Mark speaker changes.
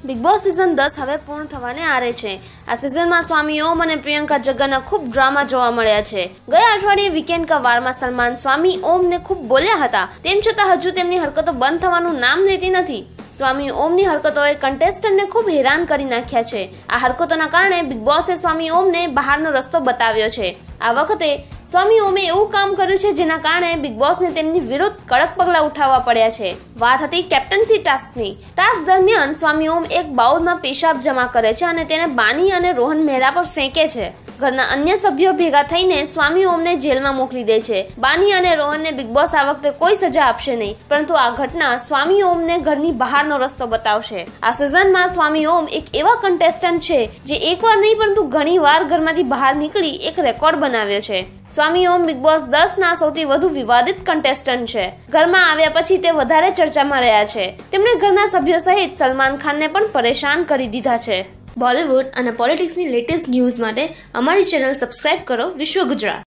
Speaker 1: Big boss season 10 હવે પૂર્ણ થવાને આરે છે। આ સિઝનમાં સ્વામી ઓમ અને પ્રિયંકા જગ્ગાના ખૂબ ડ્રામા જોવા મળ્યા છે। ગયા અઠવાડિયે વીકેન્ડ કા વારમાં સલમાન સ્વામી ઓમને ખૂબ બોલ્યા હતા, તેમ છતાં હજુ તેમની હરકતો બંધ થવાનું નામ લેતી નથી। સ્વામી ઓમની હરકતોએ કન્ટેસ્ટન્ટને ખૂબ હેરાન કરી નાખ્યા છે। આ હરકતોના કારણે બિગ બોસે સ્વામી ઓમને બહારનો રસ્તો બતાવ્યો છે। આ વખતે સ્વામી ઓમે એવું કામ કર્યું છે જેના કારણે બિગ બોસને તેમની વિરુદ્ધ કડક પગલાં ઉઠાવવા પડ્યા છે। વાત હતી કેપ્ટન્સી ટાસ્કની। ટાસ્ક દરમિયાન સ્વામી ઓમ એક બાઉલમાં પેશાબ જમા કરે છે અને તેને બાની અને રોહન મહેરા પર ફેંકે છે। ઘરના અન્ય સભ્યો ભેગા થઈને સ્વામી ઓમને જેલમાં મોકલી દે છે। બાની અને રોહનને બિગ બોસ આ વખતે કોઈ સજા આપશે નહીં, પરંતુ આ ઘટના સ્વામી ઓમને ઘરની બહારનો રસ્તો બતાવશે। આ સિઝનમાં સ્વામી ઓમ એક એવા કન્ટેસ્ટન્ટ છે જે એકવાર નહીં પરંતુ ઘણીવાર ઘરમાંથી બહાર નીકળી એક રેકોર્ડ બનાવ્યો છે। સ્વામી ઓમ બિગ બોસ 10 ના સૌથી વધુ વિવાદિત કન્ટેસ્ટન્ટ છે। ઘરમાં આવ્યા પછી તે વધારે ચર્ચામાં રહ્યા છે। તેમણે ઘરના સભ્યો સહિત સલમાન ખાનને પણ પરેશાન કરી દીધા છે।
Speaker 2: બોલિવૂડ અને પોલિટિક્સની લેટેસ્ટ ન્યૂઝ માટે અમારી ચેનલ સબસ્ક્રાઇબ કરો વિશ્વ ગુજરાત।